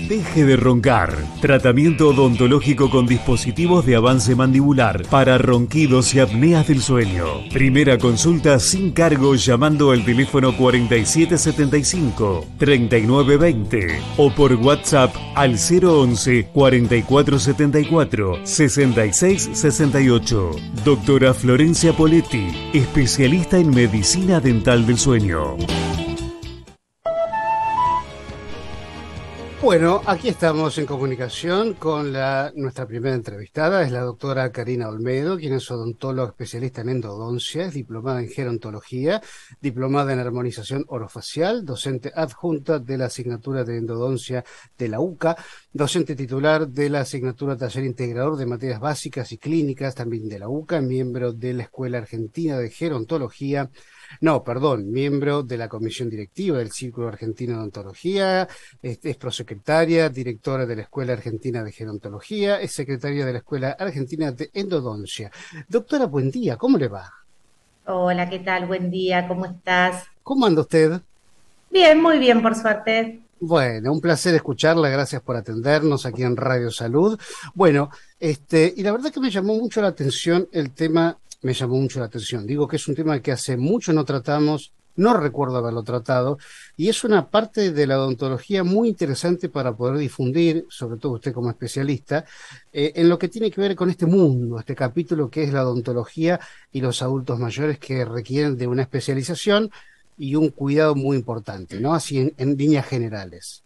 Deje de roncar. Tratamiento odontológico con dispositivos de avance mandibular para ronquidos y apneas del sueño. Primera consulta sin cargo llamando al teléfono 4775-3920 o por WhatsApp al 011 4474 6668. Doctora Florencia Poletti, especialista en medicina dental del sueño. Bueno, aquí estamos en comunicación con nuestra primera entrevistada, es la doctora Karina Olmedo, quien es odontóloga especialista en endodoncia, es diplomada en gerontología, diplomada en armonización orofacial, docente adjunta de la asignatura de endodoncia de la UCA, docente titular de la asignatura Taller Integrador de Materias Básicas y Clínicas, también de la UCA, miembro de la Escuela Argentina de Gerontología. Miembro de la comisión directiva del Círculo Argentino de Odontología, es prosecretaria, directora de la Escuela Argentina de Gerontología, es secretaria de la Escuela Argentina de Endodoncia. Doctora, buen día, ¿cómo le va? Hola, ¿qué tal? Buen día, ¿cómo estás? ¿Cómo anda usted? Bien, muy bien, por suerte. Bueno, un placer escucharla, gracias por atendernos aquí en Radio Salud. Bueno, y la verdad que me llamó mucho la atención el tema. Me llamó mucho la atención. Digo que es un tema que hace mucho no tratamos, no recuerdo haberlo tratado, y es una parte de la odontología muy interesante para poder difundir, sobre todo usted como especialista, en lo que tiene que ver con este mundo, este capítulo que es la odontología y los adultos mayores que requieren de una especialización y un cuidado muy importante, ¿no? Así en líneas generales.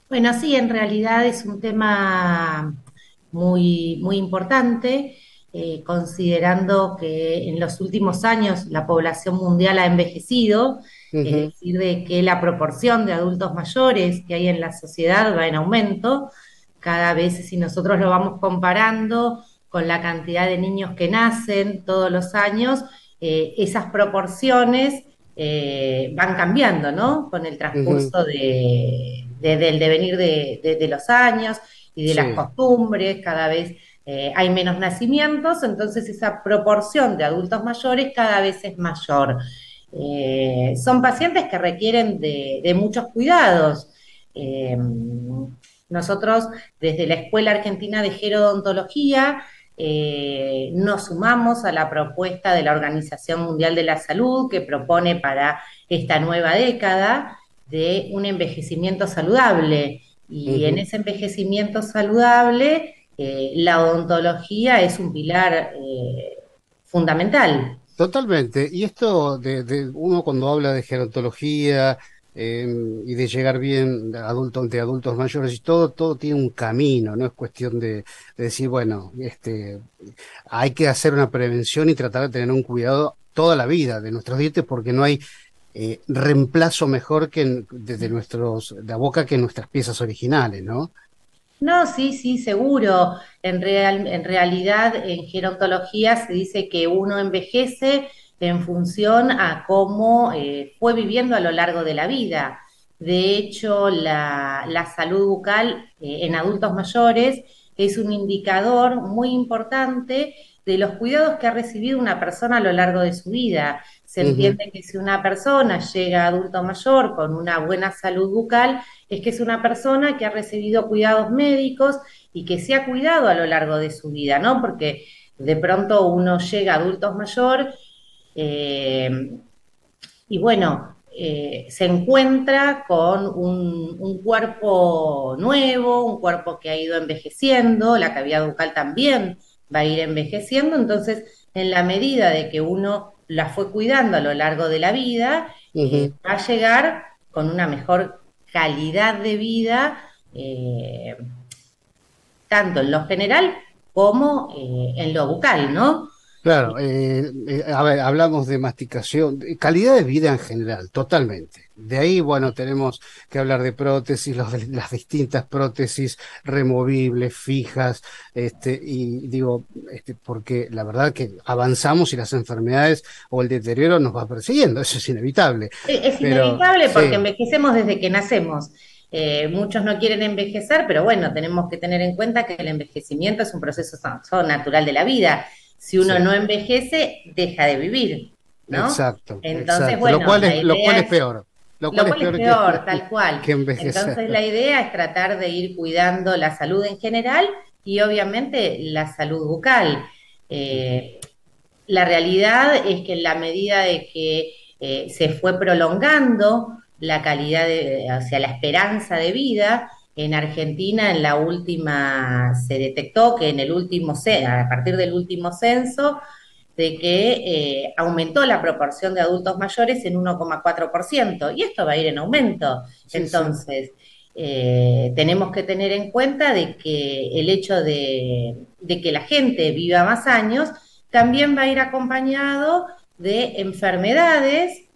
Bueno, sí, en realidad es un tema muy, muy importante, considerando que en los últimos años la población mundial ha envejecido, es Ujú. decir, de que la proporción de adultos mayores que hay en la sociedad va en aumento. Cada vez, si nosotros lo vamos comparando con la cantidad de niños que nacen todos los años, esas proporciones van cambiando, ¿no? Con el Ujú. transcurso del devenir de los años y de las Sí, costumbres, cada vez hay menos nacimientos, entonces esa proporción de adultos mayores cada vez es mayor. Son pacientes que requieren de muchos cuidados. Nosotros, desde la Escuela Argentina de Gerodontología, nos sumamos a la propuesta de la Organización Mundial de la Salud que propone para esta nueva década de un envejecimiento saludable. Y en ujú. ese envejecimiento saludable, la odontología es un pilar fundamental. Totalmente. Y esto de uno cuando habla de gerontología y de llegar bien de adultos mayores y todo tiene un camino, no es cuestión de decir, bueno, hay que hacer una prevención y tratar de tener un cuidado toda la vida de nuestros dientes porque no hay reemplazo mejor desde de la boca que nuestras piezas originales, ¿no? No, sí, sí, seguro. En realidad, en gerontología se dice que uno envejece en función a cómo fue viviendo a lo largo de la vida. De hecho, la salud bucal en adultos mayores es un indicador muy importante de los cuidados que ha recibido una persona a lo largo de su vida. Se Ujú. entiende que si una persona llega a adulto mayor con una buena salud bucal, es que es una persona que ha recibido cuidados médicos y que se ha cuidado a lo largo de su vida, ¿no? Porque de pronto uno llega a adultos mayor eh, y bueno, se encuentra con un cuerpo nuevo, un cuerpo que ha ido envejeciendo, la cavidad bucal también va a ir envejeciendo, entonces en la medida de que uno la fue cuidando a lo largo de la vida, Ujú. va a llegar con una mejor calidad de vida, eh, tanto en lo general como en lo bucal, ¿no? Claro, a ver, hablamos de masticación, de calidad de vida en general, totalmente. De ahí, bueno, tenemos que hablar de prótesis, las distintas prótesis removibles, fijas, y digo, porque la verdad que avanzamos y las enfermedades o el deterioro nos va persiguiendo, eso es inevitable. Es Pero inevitable porque sí, envejecemos desde que nacemos. Muchos no quieren envejecer, pero bueno, tenemos que tener en cuenta que el envejecimiento es un proceso natural de la vida. Si uno sí, no envejece, deja de vivir, ¿no? exacto, Entonces, exacto. Lo bueno, cual la lo cual idea es es peor. Lo Lo cual es cual es peor peor, tal cual. que envejecer. Entonces la idea es tratar de ir cuidando la salud en general y obviamente la salud bucal. Ujú. Eh, la realidad es que en la medida de que se fue prolongando la calidad de, o sea, la esperanza de vida, en Argentina en la última se detectó que en el último, a partir del último censo, de que aumentó la proporción de adultos mayores en 1,4%, y esto va a ir en aumento. Sí, sí. Entonces, tenemos que tener en cuenta de que el hecho de que la gente viva más años también va a ir acompañado de enfermedades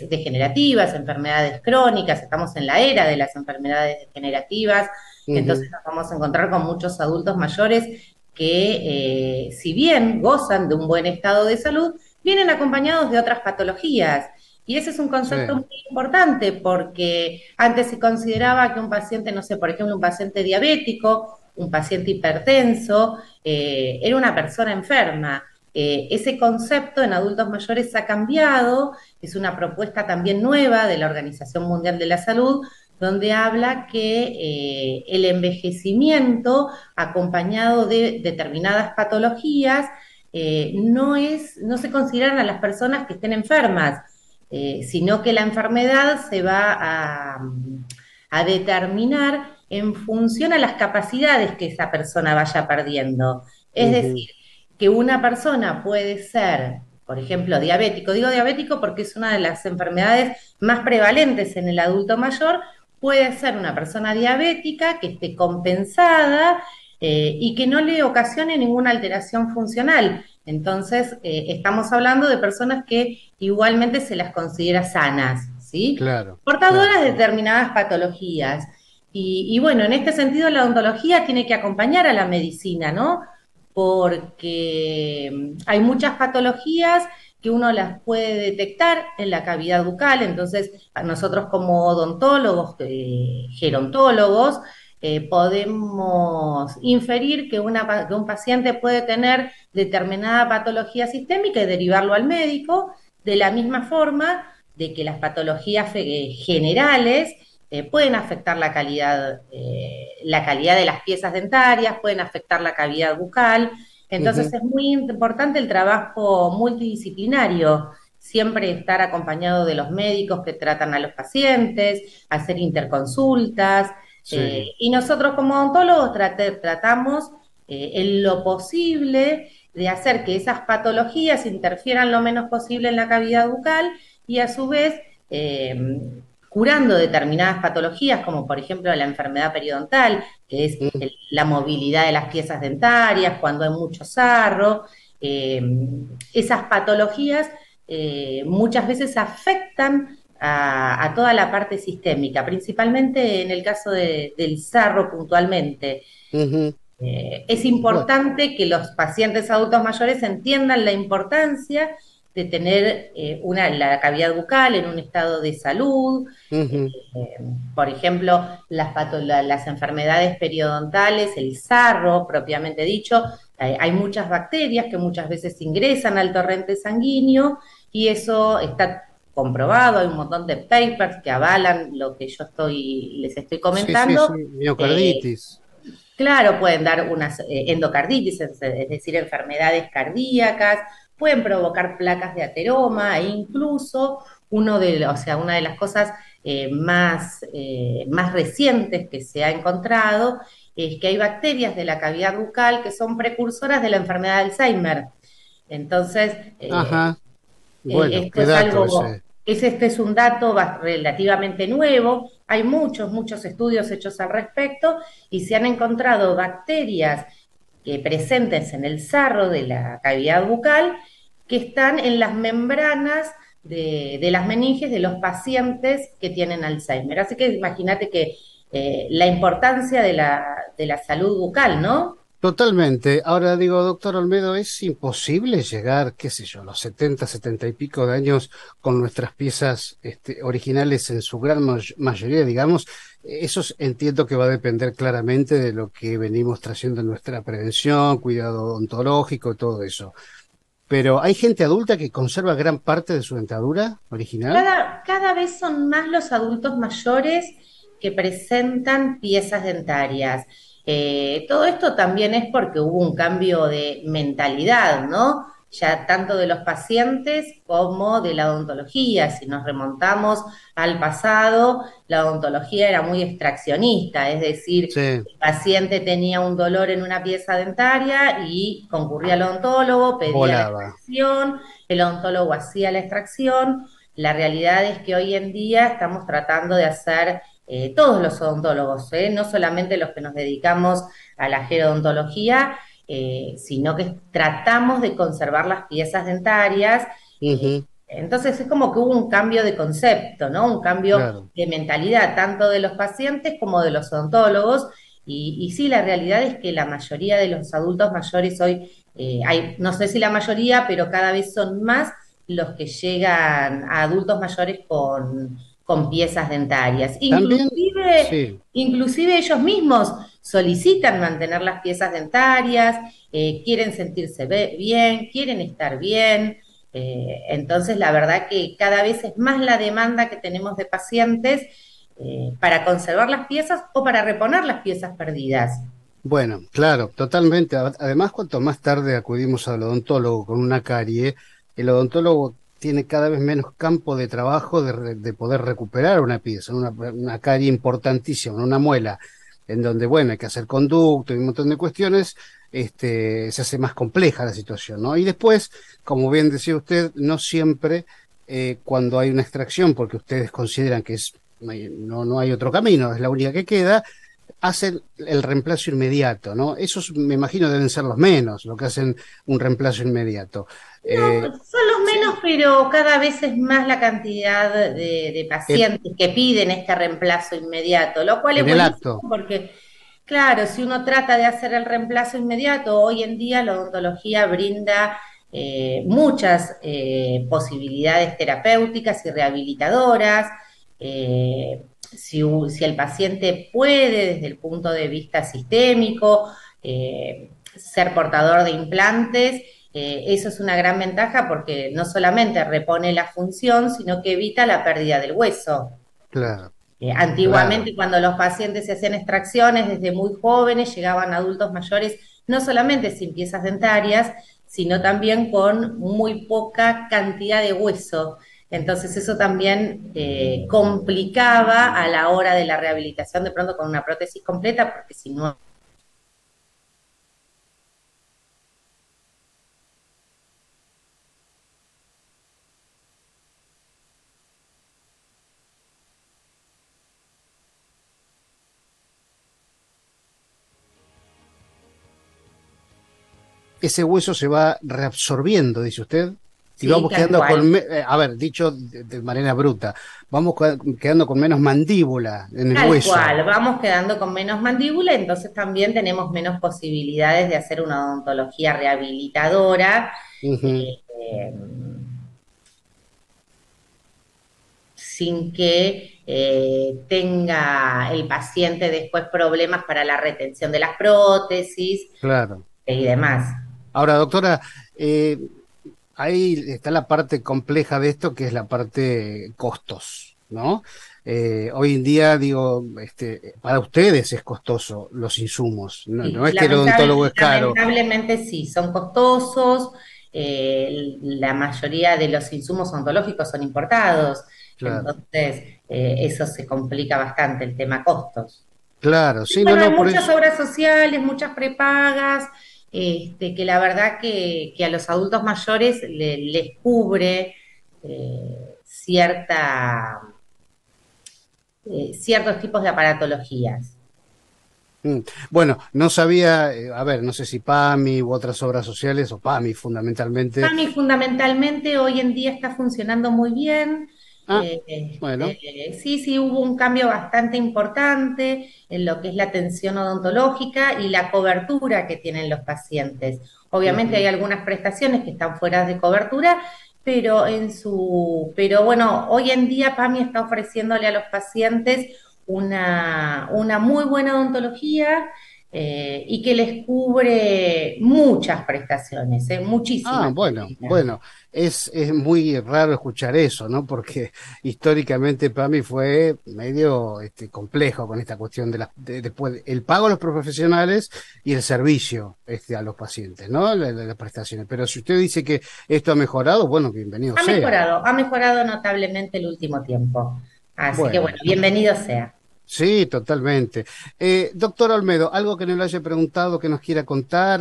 degenerativas, enfermedades crónicas. Estamos en la era de las enfermedades degenerativas, entonces Ujú. nos vamos a encontrar con muchos adultos mayores que, si bien gozan de un buen estado de salud, vienen acompañados de otras patologías. Y ese es un Sí, concepto muy importante porque antes se consideraba que un paciente, no sé, por ejemplo, un paciente diabético, un paciente hipertenso, era una persona enferma. Ese concepto en adultos mayores ha cambiado, es una propuesta también nueva de la Organización Mundial de la Salud, donde habla que el envejecimiento acompañado de determinadas patologías no se consideran a las personas que estén enfermas, sino que la enfermedad se va a determinar en función a las capacidades que esa persona vaya perdiendo. Es ujú, decir, que una persona puede ser, por ejemplo, diabético. Digo diabético porque es una de las enfermedades más prevalentes en el adulto mayor. Puede ser una persona diabética que esté compensada y que no le ocasione ninguna alteración funcional. Entonces, estamos hablando de personas que igualmente se las considera sanas, ¿sí? claro, claro. Portadoras de determinadas patologías. Y bueno, en este sentido la odontología tiene que acompañar a la medicina, ¿no? Porque hay muchas patologías que uno las puede detectar en la cavidad bucal, entonces nosotros como odontólogos, gerontólogos, podemos inferir que un paciente puede tener determinada patología sistémica y derivarlo al médico, de la misma forma de que las patologías generales pueden afectar la calidad de las piezas dentarias, pueden afectar la cavidad bucal. Entonces Ujú. es muy importante el trabajo multidisciplinario, siempre estar acompañado de los médicos que tratan a los pacientes, hacer interconsultas. Sí, Y nosotros como odontólogos tratamos en lo posible de hacer que esas patologías interfieran lo menos posible en la cavidad bucal y a su vez eh, curando determinadas patologías, como por ejemplo la enfermedad periodontal, que es ujú, la movilidad de las piezas dentarias, cuando hay mucho sarro. Eh, esas patologías muchas veces afectan a toda la parte sistémica, principalmente en el caso del sarro puntualmente. ujú. Es Bueno, importante que los pacientes adultos mayores entiendan la importancia de tener la cavidad bucal en un estado de salud. Eh, ujú. por ejemplo, las enfermedades periodontales, el sarro propiamente dicho, hay muchas bacterias que muchas veces ingresan al torrente sanguíneo y eso está comprobado, hay un montón de papers que avalan lo que les estoy Sí, sí, sí, comentando. Eh, miocarditis. Claro, pueden dar unas endocarditis, es decir, enfermedades cardíacas, pueden provocar placas de ateroma e incluso o sea, una de las cosas más recientes que se ha encontrado es que hay bacterias de la cavidad bucal que son precursoras de la enfermedad de Alzheimer. Entonces, Ajá, bueno, esto qué es dato algo, ese. este es un dato relativamente nuevo, hay muchos estudios hechos al respecto y se han encontrado bacterias presentes en el sarro de la cavidad bucal que están en las membranas de las meninges de los pacientes que tienen Alzheimer. Así que imagínate que la importancia de la salud bucal, ¿no? Totalmente. Ahora digo, doctor Olmedo, es imposible llegar, qué sé yo, a los 70, 70 y pico de años con nuestras piezas originales en su gran mayoría, digamos. Entiendo que va a depender claramente de lo que venimos trayendo en nuestra prevención, cuidado odontológico, todo eso. pero ¿hay gente adulta que conserva gran parte de su dentadura original? Cada vez son más los adultos mayores que presentan piezas dentarias. Todo esto también es porque hubo un cambio de mentalidad, ¿no? Ya tanto de los pacientes como de la odontología. Si nos remontamos al pasado, la odontología era muy extraccionista, es decir, Sí, el paciente tenía un dolor en una pieza dentaria y concurría al odontólogo, pedía la volaba. extracción, el odontólogo hacía la extracción. La realidad es que hoy en día estamos tratando de hacer todos los odontólogos, no solamente los que nos dedicamos a la gerodontología, sino que tratamos de conservar las piezas dentarias. Ujú, Entonces es como que hubo un cambio de concepto, ¿no? Un cambio claro. de mentalidad, tanto de los pacientes como de los odontólogos. Y sí, la realidad es que la mayoría de los adultos mayores hoy, no sé si la mayoría, pero cada vez son más los que llegan a adultos mayores con piezas dentarias. También, Inclusive, sí. inclusive ellos mismos solicitan mantener las piezas dentarias, quieren sentirse bien, quieren estar bien. Entonces, la verdad que cada vez es más la demanda que tenemos de pacientes para conservar las piezas o para reponer las piezas perdidas. Bueno, claro, totalmente. Además, cuanto más tarde acudimos al odontólogo con una carie, el odontólogo tiene cada vez menos campo de trabajo de poder recuperar una pieza, una carie importantísima, una muela, en donde, bueno, hay que hacer conducto y un montón de cuestiones, se hace más compleja la situación, ¿no? Y después, como bien decía usted, no siempre cuando hay una extracción, porque ustedes consideran que no hay otro camino, es la única que queda, hacen el reemplazo inmediato, ¿no? Esos me imagino deben ser los menos, lo que hacen un reemplazo inmediato. No, Eh, son los menos, sí, pero cada vez es más la cantidad de eh, pacientes que piden este reemplazo inmediato, lo cual es en el buenísimo acto. porque, claro, si uno trata de hacer el reemplazo inmediato, hoy en día la odontología brinda muchas posibilidades terapéuticas y rehabilitadoras. Si el paciente puede, desde el punto de vista sistémico, ser portador de implantes, eso es una gran ventaja porque no solamente repone la función, sino que evita la pérdida del hueso. Claro, claro. Antiguamente, cuando los pacientes se hacían extracciones desde muy jóvenes, llegaban adultos mayores no solamente sin piezas dentarias, sino también con muy poca cantidad de hueso. Entonces eso también complicaba a la hora de la rehabilitación de pronto con una prótesis completa, porque si no. Ese hueso se va reabsorbiendo, dice usted, y Sí, vamos tal quedando cual. a ver, dicho de manera bruta, vamos quedando con menos mandíbula en el Tal hueso. cual, vamos quedando con menos mandíbula, entonces también tenemos menos posibilidades de hacer una odontología rehabilitadora, Ujú, eh, sin que tenga el paciente después problemas para la retención de las prótesis claro. y demás. Ahora, doctora, eh, ahí está la parte compleja de esto, que es la parte costos, ¿no? Hoy en día, digo, para ustedes es costoso los insumos, no Sí, es que el odontólogo es caro, lamentablemente sí, son costosos, la mayoría de los insumos odontológicos son importados, claro, entonces eso se complica bastante el tema costos. claro, sí, no, Bueno, hay no, por muchas eso, obras sociales, muchas prepagas, que la verdad que a los adultos mayores les cubre ciertos tipos de aparatologías. mm. Bueno, no sabía, a ver, no sé si PAMI u otras obras sociales, o PAMI fundamentalmente. PAMI fundamentalmente hoy en día está funcionando muy bien. Ah, bueno, Sí, sí, hubo un cambio bastante importante en lo que es la atención odontológica y la cobertura que tienen los pacientes. Obviamente hay ujú. algunas prestaciones que están fuera de cobertura, pero bueno, hoy en día PAMI está ofreciéndole a los pacientes una muy buena odontología, y que les cubre muchas prestaciones, Ah, muchísimas. bueno, es muy raro escuchar eso, ¿no? Porque históricamente para mí fue medio complejo con esta cuestión después el pago a los profesionales y el servicio a los pacientes, ¿no? Las prestaciones. Pero si usted dice que esto ha mejorado, bueno, bienvenido sea. Ha mejorado notablemente el último tiempo. Así que bueno, Bueno, bienvenido sea. sí, totalmente. Doctor Olmedo, algo que no le haya preguntado, que nos quiera contar,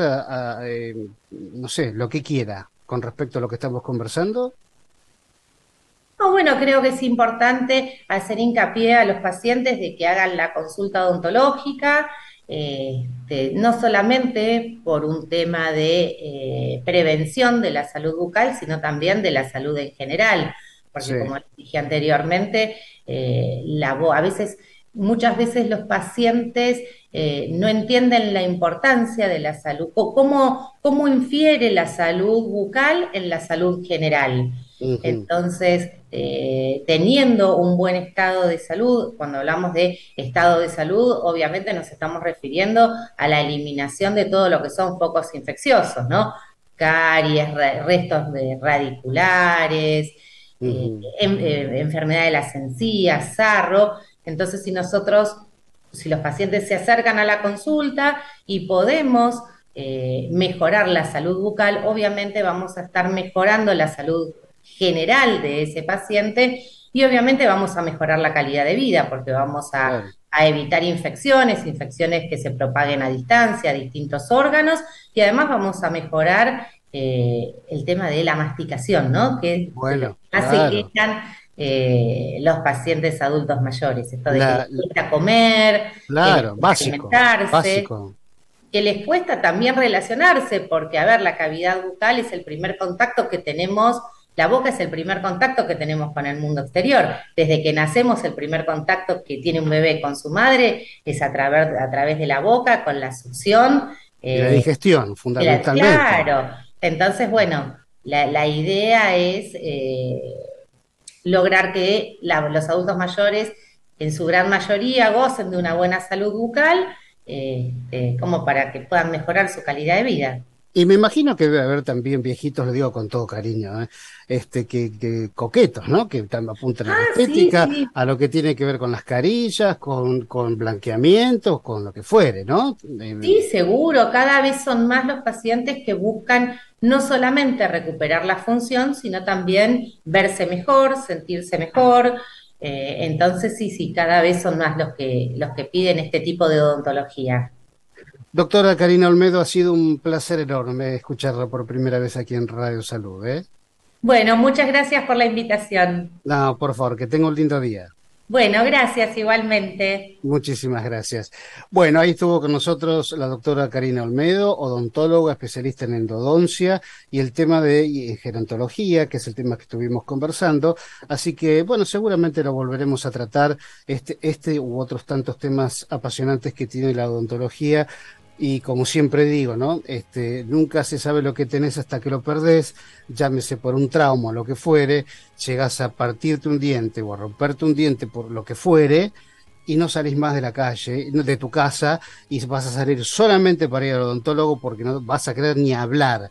no sé, lo que quiera con respecto a lo que estamos conversando. No, bueno, creo que es importante hacer hincapié a los pacientes de que hagan la consulta odontológica, no solamente por un tema de prevención de la salud bucal, sino también de la salud en general, Sí. porque como les dije anteriormente, a veces, muchas veces los pacientes no entienden la importancia de la salud, cómo infiere la salud bucal en la salud general. Ujú. Entonces, teniendo un buen estado de salud, cuando hablamos de estado de salud, obviamente nos estamos refiriendo a la eliminación de todo lo que son focos infecciosos, ¿no? Caries, restos de radiculares, Ujú. enfermedad de las encías, sarro. Entonces, si los pacientes se acercan a la consulta y podemos mejorar la salud bucal, obviamente vamos a estar mejorando la salud general de ese paciente y obviamente vamos a mejorar la calidad de vida porque vamos Claro. a evitar infecciones que se propaguen a distancia, a distintos órganos y además vamos a mejorar el tema de la masticación, ¿no? Que es de lo que Bueno, más se claro, quejan los pacientes adultos mayores, esto de que les la, la- cuesta comer, que les claro, cuesta básico, alimentarse, básico. que les cuesta también relacionarse, porque, a ver, la cavidad bucal es el primer contacto que tenemos, la boca es el primer contacto que tenemos con el mundo exterior. Desde que nacemos, el primer contacto que tiene un bebé con su madre es a través de la boca, con la succión. Y la eh, digestión, fundamentalmente. claro, entonces, bueno, la idea es lograr que los adultos mayores, en su gran mayoría, gocen de una buena salud bucal, como para que puedan mejorar su calidad de vida. Y me imagino que debe haber también viejitos, lo digo con todo cariño, que coquetos, ¿no? Que apuntan a la Ah, sí, estética, sí. a lo que tiene que ver con las carillas, con blanqueamientos, con lo que fuere, ¿no? Sí, seguro, cada vez son más los pacientes que buscan no solamente recuperar la función, sino también verse mejor, sentirse mejor. Entonces, sí, sí, cada vez son más los que piden este tipo de odontología. Doctora Karina Olmedo, ha sido un placer enorme escucharla por primera vez aquí en Radio Salud, ¿eh? Bueno, muchas gracias por la invitación. No, por favor, que tenga un lindo día. Bueno, gracias igualmente. Muchísimas gracias. Bueno, ahí estuvo con nosotros la doctora Karina Olmedo, odontóloga, especialista en endodoncia y el tema de gerontología, que es el tema que estuvimos conversando. Así que, bueno, seguramente lo volveremos a tratar, este u otros tantos temas apasionantes que tiene la odontología. Y como siempre digo, ¿no? Nunca se sabe lo que tenés hasta que lo perdés, llámese por un trauma o lo que fuere, llegás a partirte un diente o a romperte un diente por lo que fuere, y no salís más de la calle, de tu casa, y vas a salir solamente para ir al odontólogo porque no vas a querer ni hablar.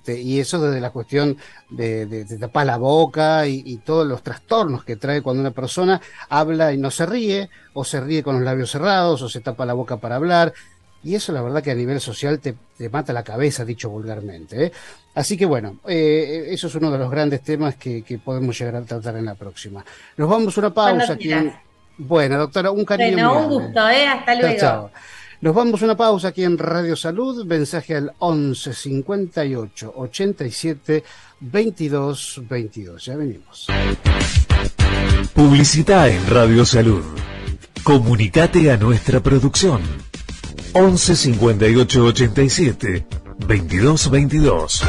Y eso desde la cuestión de tapar la boca y todos los trastornos que trae cuando una persona habla y no se ríe, o se ríe con los labios cerrados, o se tapa la boca para hablar. Y eso la verdad que a nivel social te mata la cabeza, dicho vulgarmente, ¿eh? Así que bueno, eso es uno de los grandes temas que podemos llegar a tratar en la próxima. Nos vamos a una Cuando pausa aquí quieras. en... Bueno, doctora, un cariño muy Bueno, un grande. gusto, ¿eh? Hasta Chao, luego. chao. Nos vamos a una pausa aquí en Radio Salud, mensaje al 11 58 87 22 22. Ya venimos. Publicita en Radio Salud. Comunicate a nuestra producción. 11 58 87 22 22.